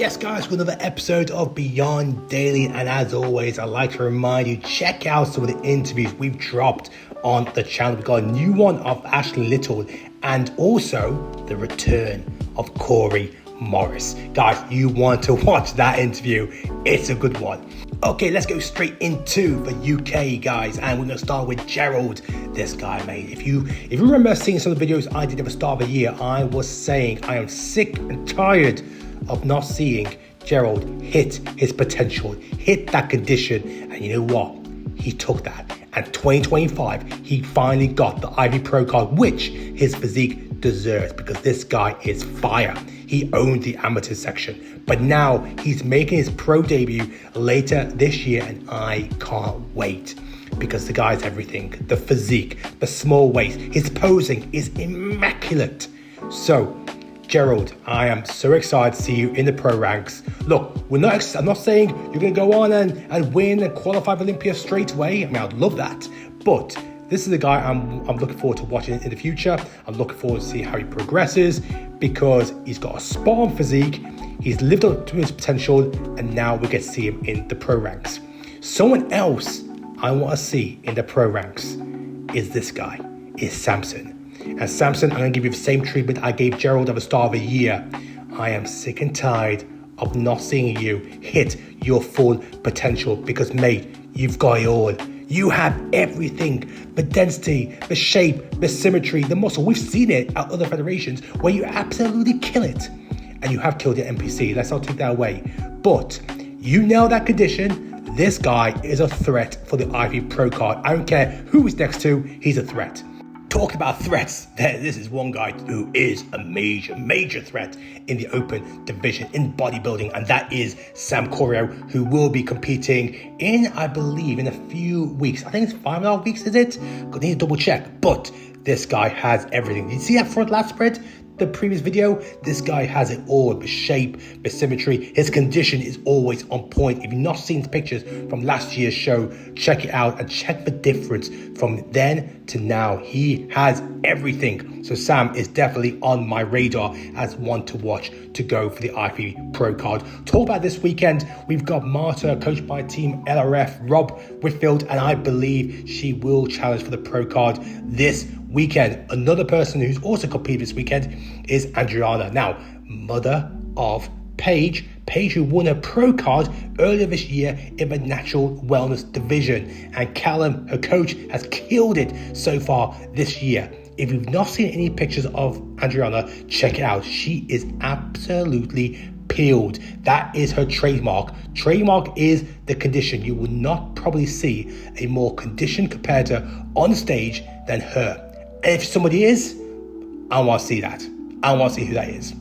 Yes guys, with another episode of Beyond Daily, and as always I'd like to remind you, check out some of the interviews we've dropped on the channel. We've got a new one of Ashlyn Little and also the return of Corio. Guys, you want to watch that interview, it's a good one. Okay, let's go straight into the UK guys, and we're going to start with Gerald. This guy, mate, if you remember seeing some of the videos I did at the start of the year, I was saying I am sick and tired of not seeing Gerald hit his potential, hit that condition, and you know what? He took that, and 2025, he finally got the IFBB Pro card, which his physique deserves, because this guy is fire. He owned the amateur section, but now he's making his pro debut later this year, and I can't wait, because the guy's everything. The physique, the small waist, his posing is immaculate. So Gerald, I am so excited to see you in the pro ranks. Look, I'm not saying you're going to go on and win and qualify for Olympia straight away. I mean, I'd love that. But this is a guy I'm looking forward to watching in the future. I'm looking forward to see how he progresses, because he's got a spot-on physique. He's lived up to his potential, and now we get to see him in the pro ranks. Someone else I want to see in the pro ranks is this guy, is Samson. And Samson, I'm going to give you the same treatment I gave Gerald at the start of the year. I am sick and tired of not seeing you hit your full potential, because, mate, you've got it all. You have everything, the density, the shape, the symmetry, the muscle. We've seen it at other federations where you absolutely kill it. And you have killed your NPC. Let's not take that away. But you nail that condition. This guy is a threat for the IFBB Pro card. I don't care who he's next to, he's a threat. Talk about threats, this is one guy who is a major threat in the open division in bodybuilding, and that is Corio, who will be competing in, I believe, in a few weeks. I think it's 5.5 weeks, is it? I need to double check, but this guy has everything. Did you see that front lat spread? The previous video, this guy has it all, the shape, the symmetry, his condition is always on point. If you've not seen the pictures from last year's show, check it out and check the difference from then to now. He has everything. So Sam is definitely on my radar as one to watch to go for the IFBB Pro card. Talk about this weekend, we've got Marta, coached by Team LRF, Rob Whitfield, and I believe she will challenge for the Pro card this weekend. Another person who's also competed this weekend is Adrianne. Now, mother of Paige who won a pro card earlier this year in the natural wellness division. And Callum, her coach, has killed it so far this year. If you've not seen any pictures of Adrianne, check it out. She is absolutely peeled. That is her trademark. Trademark is the condition. You will not probably see a more conditioned competitor on stage than her. And if somebody is, I want to see that. I want to see who that is.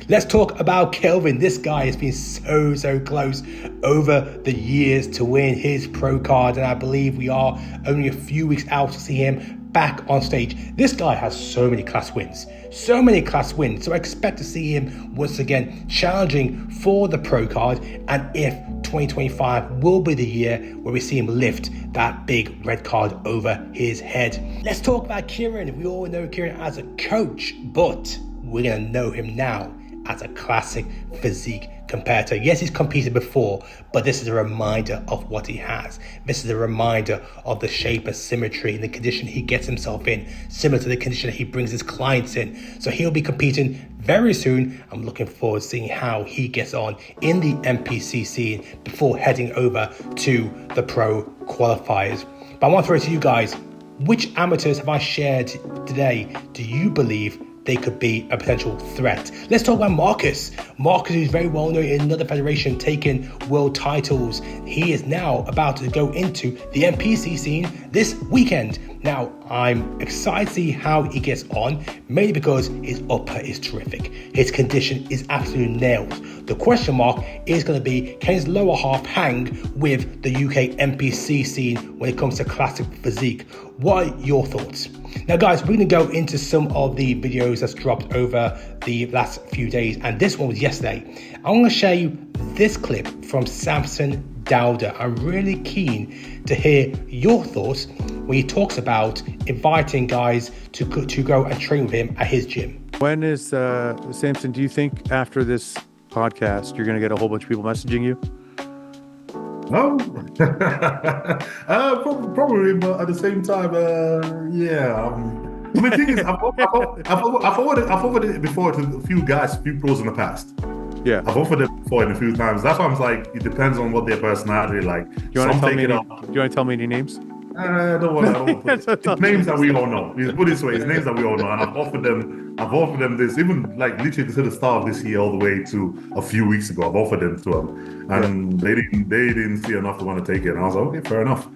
Let's talk about Kelvin. This guy has been so close over the years to win his pro card, and I believe we are only a few weeks out to see him back on stage. This guy has so many class wins. So I expect to see him once again challenging for the pro card, and if 2025 will be the year where we see him lift that big red card over his head. Let's talk about Kieran. We all know Kieran as a coach, but we're going to know him now as a classic physique competitor. Yes, he's competed before, but this is a reminder of what he has. This is a reminder of the shape and symmetry and the condition he gets himself in, similar to the condition that he brings his clients in. So he'll be competing very soon. I'm looking forward to seeing how he gets on in the NPC scene before heading over to the pro qualifiers. But I want to throw it to you guys. Which amateurs have I shared today do you believe they could be a potential threat? Let's talk about Marcus. Marcus is very well known in another federation, taking world titles. He is now about to go into the NPC scene this weekend. Now, I'm excited to see how he gets on, mainly because his upper is terrific. His condition is absolutely nailed. The question mark is going to be, can his lower half hang with the UK NPC scene when it comes to classic physique? What are your thoughts? Now guys, we're going to go into some of the videos that's dropped over the last few days, and this one was yesterday. I'm going to show you this clip from Samson Dauda. I'm really keen to hear your thoughts when he talks about inviting guys to go and train with him at his gym. When is Samson, do you think after this podcast, you're going to get a whole bunch of people messaging you? No, probably, but at the same time, yeah. I mean, the thing is, I've offered it before to a few guys, a few pros in the past. Yeah, I've offered it before in a few times. That's why I'm like, it depends on what their personality is like. Do you want to tell me any names? I don't want to. It's names that we all know. Put it this way, it's names that we all know, and I've offered them this, even like literally to the start of this year, all the way to a few weeks ago. I've offered them to them, and they didn't see enough to want to take it. And I was like, okay, fair enough.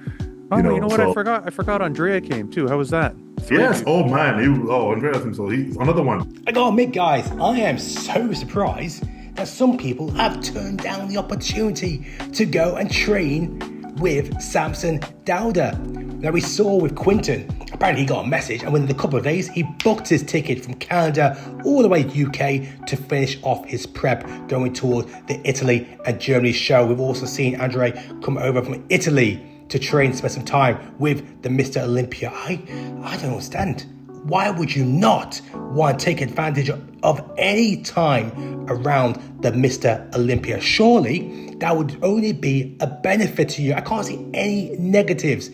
Oh, you know what? So, I forgot Andrea came too. How was that? Yes. Oh man. Andrea himself. He's another one. I gotta admit, guys, I am so surprised that some people have turned down the opportunity to go and train with Samson Dauda. Now, we saw with Quinton, apparently he got a message, and within a couple of days, he booked his ticket from Canada all the way to UK to finish off his prep going toward the Italy and Germany show. We've also seen Andre come over from Italy to train, spend some time with the Mr. Olympia. I don't understand. Why would you not want to take advantage of any time around the Mr. Olympia? Surely that would only be a benefit to you. I can't see any negatives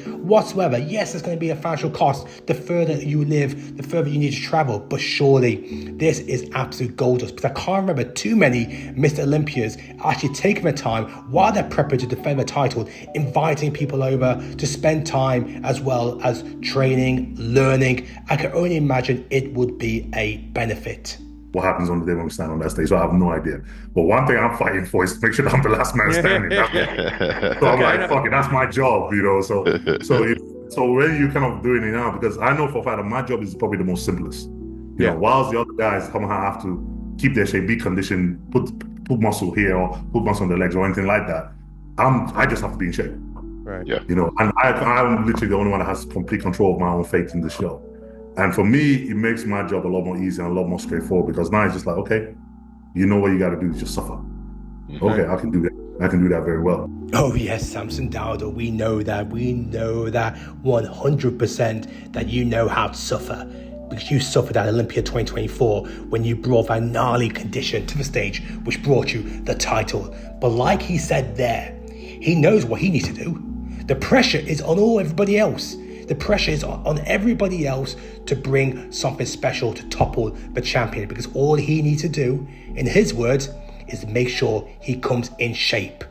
whatsoever. Yes, there's going to be a financial cost. The further you live, the further you need to travel. But surely this is absolute gold dust, because I can't remember too many Mr. Olympias actually taking the time while they're prepping to defend the title, inviting people over to spend time as well as training, learning. I can only imagine it would be a benefit. What happens on the day when we stand on that stage? So I have no idea. But one thing I'm fighting for is to make sure that I'm the last man standing. So I'm like, fuck it, that's my job, you know. So when you kind of doing it now, because I know for a fact that my job is probably the most simplest. You know, whilst the other guys somehow have to keep their shape, be conditioned, put muscle here or put muscle on the legs or anything like that. I just have to be in shape. Right. Yeah. You know, and I'm literally the only one that has complete control of my own fate in the show. And for me, it makes my job a lot more easy and a lot more straightforward, because now it's just like, okay, you know what you got to do is just suffer. Mm-hmm. Okay, I can do that. I can do that very well. Oh yes, Samson Dauda, we know that 100% that you know how to suffer, because you suffered at Olympia 2024 when you brought that gnarly condition to the stage, which brought you the title. But like he said there, he knows what he needs to do. The pressure is on everybody else. The pressure is on everybody else to bring something special to topple the champion, because all he needs to do, in his words, is make sure he comes in shape.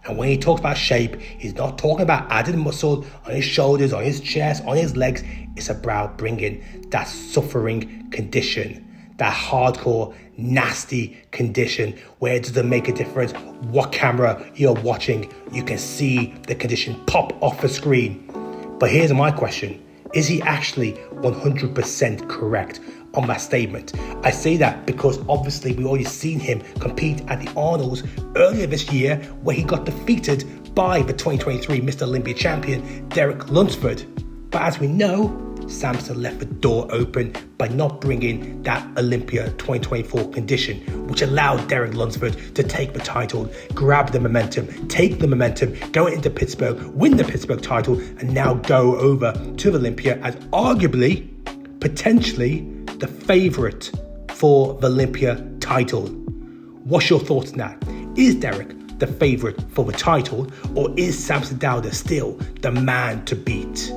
And when he talks about shape, he's not talking about adding muscle on his shoulders, on his chest, on his legs. It's about bringing that suffering condition, that hardcore, nasty condition where it doesn't make a difference what camera you're watching. You can see the condition pop off the screen. But here's my question. Is he actually 100% correct on that statement? I say that because obviously we already seen him compete at the Arnold's earlier this year, where he got defeated by the 2023 Mr. Olympia champion, Derek Lunsford. But as we know, Samson left the door open by not bringing that Olympia 2024 condition, which allowed Derek Lunsford to take the title, grab the momentum, take the momentum, go into Pittsburgh, win the Pittsburgh title, and now go over to Olympia as arguably, potentially, the favorite for the Olympia title. What's your thoughts on that? Is Derek the favorite for the title, or is Samson Dauda still the man to beat?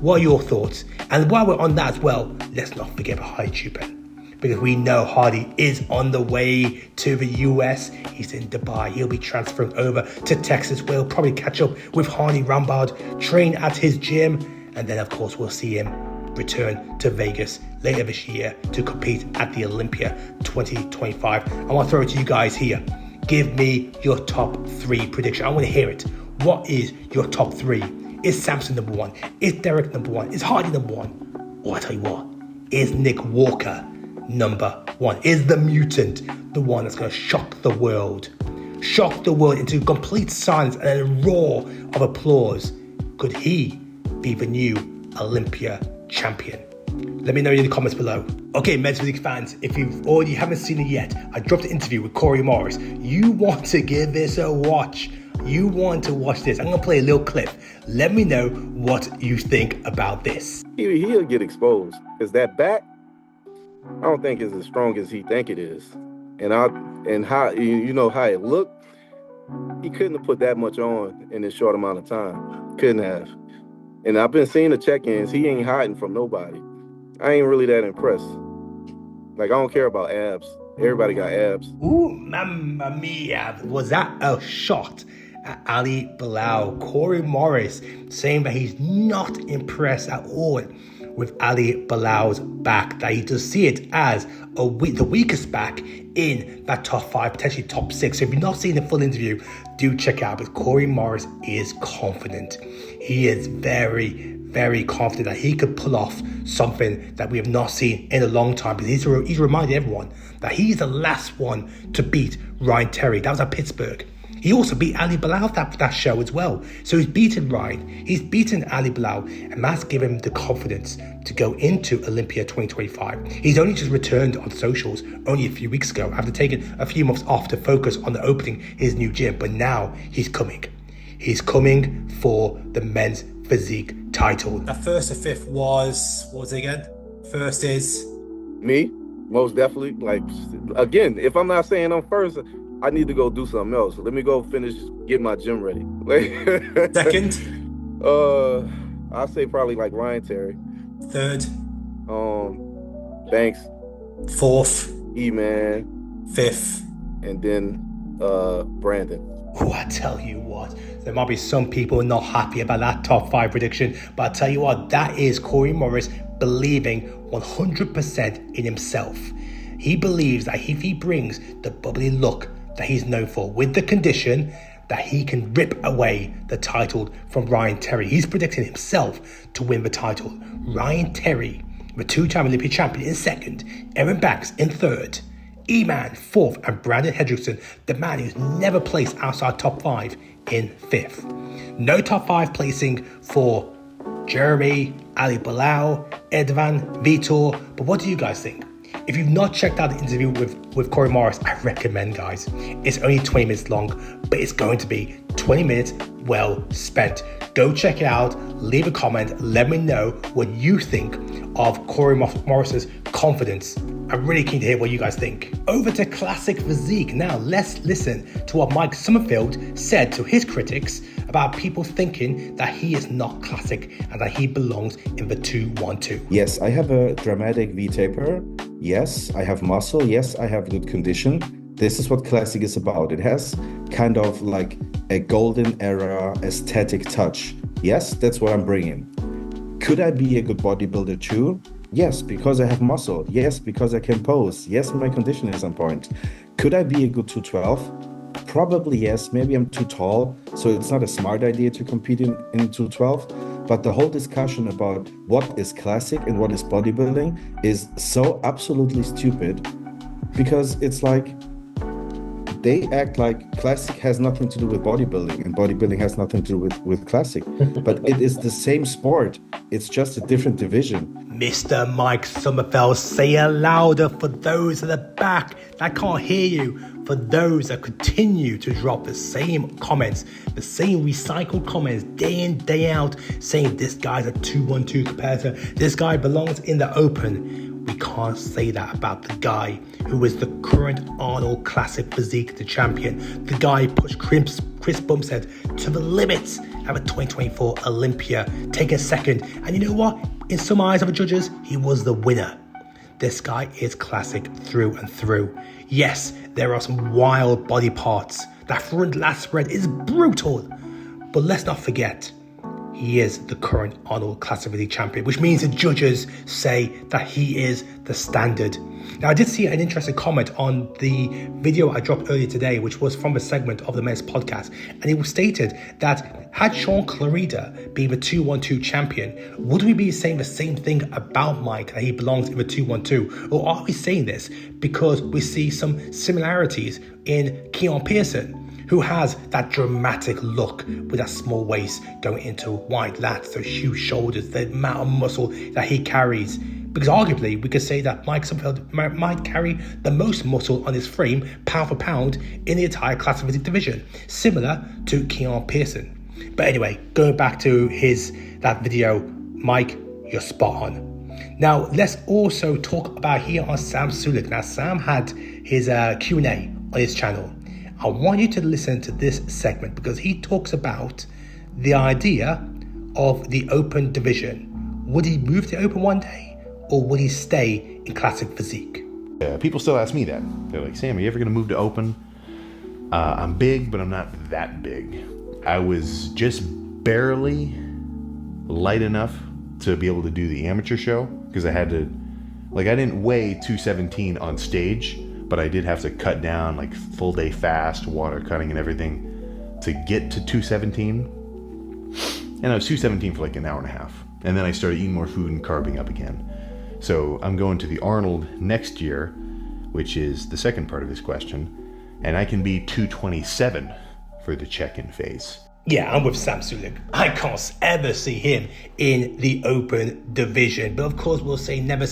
What are your thoughts? And while we're on that as well, let's not forget about Hardy Chupin, because we know Hardy is on the way to the US. He's in Dubai. He'll be transferring over to Texas, where he'll probably catch up with Hardy Rambard, train at his gym, and then of course we'll see him return to Vegas later this year to compete at the Olympia 2025. I want to throw it to you guys here. Give me your top 3 prediction. I want to hear it. What is your top 3? Is Samson number 1? Is Derek number 1? Is Hardy number 1? Or I tell you what, is Nick Walker number 1? Is the mutant the one that's going to shock the world? Shock the world into complete silence and a roar of applause. Could he be the new Olympia champion? Let me know in the comments below. Okay, Men's Physique fans, if you already haven't seen it yet, I dropped an interview with Corio Morris. You want to give this a watch. You want to watch this. I'm going to play a little clip. Let me know what you think about this. He'll get exposed because that back, I don't think is as strong as he think it is. and how you know how it looked, he couldn't have put that much on in this short amount of time. Couldn't have. And I've been seeing the check-ins. He ain't hiding from nobody. I ain't really that impressed. Like, I don't care about abs. Everybody got abs. Ooh, mamma mia. Was that a shot at Ali Bilal? Corey Morris saying that he's not impressed at all with Ali Bilal's back, that he does see it as the weakest back in that top 5, potentially top 6. So if you've not seen the full interview, do check it out. But Corey Morris is confident. He is very, very confident that he could pull off something that we have not seen in a long time. Because he's reminded everyone that he's the last one to beat Ryan Terry. That was at Pittsburgh. He also beat Ali Bilal that show as well. So he's beaten Ryan, he's beaten Ali Bilal, and that's given him the confidence to go into Olympia 2025. He's only just returned on socials only a few weeks ago after taking a few months off to focus on the opening his new gym. But now he's coming. He's coming for the men's physique title. That first to fifth what was it again? First is me, most definitely. Like, again, if I'm not saying I'm first, I need to go do something else. Let me go finish, get my gym ready. Second? I'll say probably like Ryan Terry. Third? Banks. Fourth? E-Man. Fifth? And then Brandon. Oh, I tell you what, there might be some people not happy about that top 5 prediction, but I tell you what, that is Corey Morris believing 100% in himself. He believes that if he brings the bubbly look that he's known for with the condition, that he can rip away the title from Ryan Terry. He's predicting himself to win the title. Ryan Terry, the 2-time Olympia champion, in second, Aaron Banks in third, E-Man fourth, and Brandon Hendrickson, the man who's never placed outside top 5, in fifth. No top 5 placing for Jeremy, Ali Bilal, Adrianne, Vitor. But what do you guys think? If you've not checked out the interview with Corey Morris, I recommend, guys. It's only 20 minutes long, but it's going to be 20 minutes well spent. Go check it out, leave a comment, let me know what you think of Corey Morris's confidence. I'm really keen to hear what you guys think. Over to classic physique. Now let's listen to what Mike Sommerfeld said to his critics about people thinking that he is not classic and that he belongs in the 2-1-2. Yes, I have a dramatic V-taper. Yes, I have muscle. Yes, I have good condition. This is what classic is about. It has kind of like a golden era aesthetic touch. Yes, that's what I'm bringing. Could I be a good bodybuilder too? Yes, because I have muscle. Yes, because I can pose. Yes, my condition is on point. Could I be a good 212? Probably yes. Maybe I'm too tall, so it's not a smart idea to compete in 212. But the whole discussion about what is classic and what is bodybuilding is so absolutely stupid, because it's like they act like classic has nothing to do with bodybuilding and bodybuilding has nothing to do with classic. But it is the same sport. It's just a different division. Mr. Mike Sommerfeld, say it louder for those at the back that can't hear you. For those that continue to drop the same comments, the same recycled comments day in, day out, saying this guy's a 2-1-2 competitor, this guy belongs in the open. We can't say that about the guy who is the current Arnold Classic Physique, the champion. The guy who pushed Chris Bumstead to the limits at the 2024 Olympia, taking second. And you know what? In some eyes of the judges, he was the winner. This guy is classic through and through. Yes, there are some wild body parts. That front lat spread is brutal. But let's not forget, he is the current Arnold Classic Physique champion, which means the judges say that he is the standard. Now, I did see an interesting comment on the video I dropped earlier today, which was from a segment of the Men's Podcast, and it was stated that had Sean Clarida been the 2-1-2 champion, would we be saying the same thing about Mike, that he belongs in the 2-1-2? Or are we saying this because we see some similarities in Kieran Pearson, who has that dramatic look with that small waist going into wide lats, those huge shoulders, the amount of muscle that he carries? Because arguably, we could say that Mike Sommerfeld might carry the most muscle on his frame, pound for pound, in the entire classic physique division, similar to Kieran Pearson. But anyway, going back to that video, Mike, you're spot on. Now, let's also talk about here on Sam Sulek. Now, Sam had his Q&A on his channel. I want you to listen to this segment because he talks about the idea of the open division. Would he move to open one day, or would he stay in classic physique? Yeah, people still ask me that. They're like, Sam, are you ever going to move to open? I'm big, but I'm not that big. I was just barely light enough to be able to do the amateur show because I had to, I didn't weigh 217 on stage, but I did have to cut down like full day fast, water cutting and everything to get to 217. And I was 217 for like an hour and a half. And then I started eating more food and carbing up again. So I'm going to the Arnold next year, which is the second part of his question. And I can be 227 for the check-in phase. Yeah, I'm with Sam Sulek. I can't ever see him in the open division. But of course, we'll say never.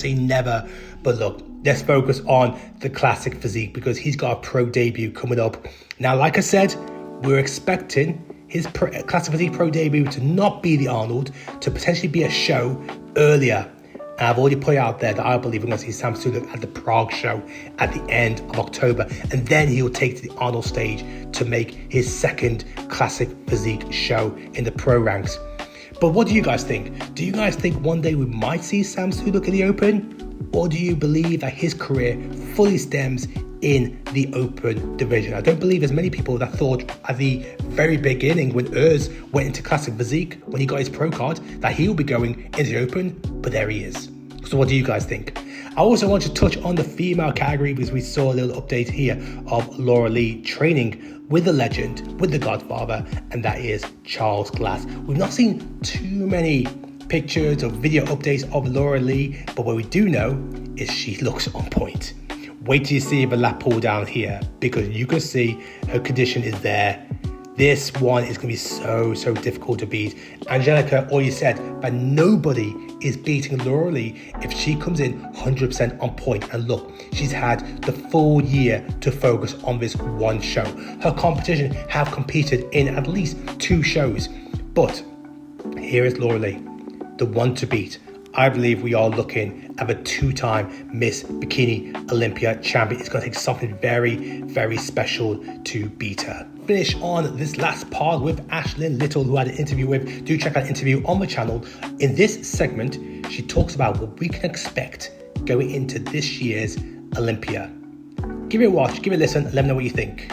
But look, let's focus on the classic physique because he's got a pro debut coming up. Now, like I said, we're expecting his classic physique pro debut to not be the Arnold, to potentially be a show earlier. And I've already put out there that I believe we're going to see Sam Sulek at the Prague show at the end of October. And then he'll take to the Arnold stage to make his second classic physique show in the pro ranks. But what do you guys think? Do you guys think one day we might see Sam Sulek in the open? Or do you believe that his career fully stems in the open division? I don't believe there's many people that thought at the very beginning when Urs went into classic physique, when he got his pro card, that he'll be going into the open, but there he is. So what do you guys think? I also want to touch on the female category because we saw a little update here of Lauralie training with the legend, with the Godfather, and that is Charles Glass. We've not seen too many pictures or video updates of Lauralie, but what we do know is she looks on point. Wait till you see the lap pull down here because you can see her condition is there. This one is going to be so difficult to beat. Angelica already said that nobody is beating Lauralie if she comes in 100% on point. And look, she's had the full year to focus on this one show. Her competition have competed in at least 2 shows. But here is Lauralie, the one to beat. I believe we are looking at a 2-time Miss Bikini Olympia champion. It's going to take something very special to beat her. Finish on this last part with Ashlyn Little, who I had an interview with. Do check out the interview on the channel. In this segment, she talks about what we can expect going into this year's Olympia. Give it a watch, give it a listen, let me know what you think.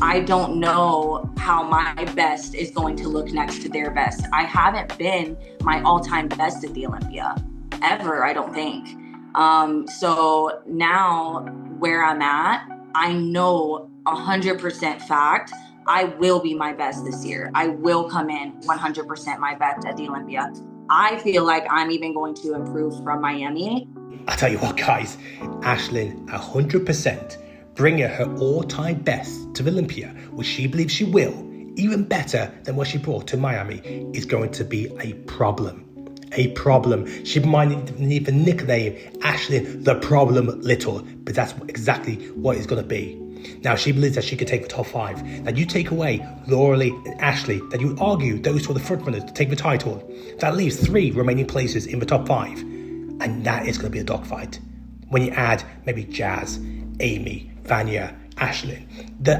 I don't know how my best is going to look next to their best. I haven't been my all-time best at the Olympia, ever, I don't think. So now where I'm at, I know 100% fact, I will be my best this year. I will come in 100% my best at the Olympia. I feel like I'm even going to improve from Miami. I tell you what, guys, Ashlyn, 100%. Bringing her all-time best to Olympia, which she believes she will, even better than what she brought to Miami, is going to be a problem. A problem. She might need the nickname Ashlyn the Problem Little, but that's exactly what it's going to be. Now, she believes that she could take the top 5. Now, you take away Lauralie and Ashley, that you would argue those 2 are the frontrunners to take the title. That leaves 3 remaining places in the top 5. And that is going to be a dogfight. When you add maybe Jazz, Amy, Vanya, Ashlyn,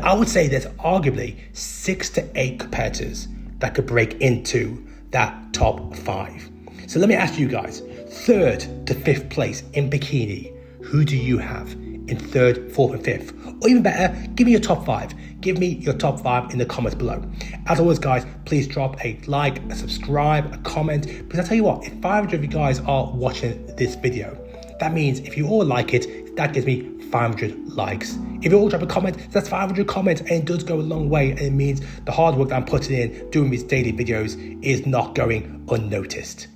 I would say there's arguably 6 to 8 competitors that could break into that top 5. So let me ask you guys, 3rd to 5th place in bikini, who do you have in 3rd, 4th and 5th? Or even better, give me your top 5. Give me your top 5 in the comments below. As always, guys, please drop a like, a subscribe, a comment, because I tell you what, if 500 of you guys are watching this video, that means if you all like it, that gives me 500 likes. If you all drop a comment, that's 500 comments, and it does go a long way, and it means the hard work that I'm putting in doing these daily videos is not going unnoticed.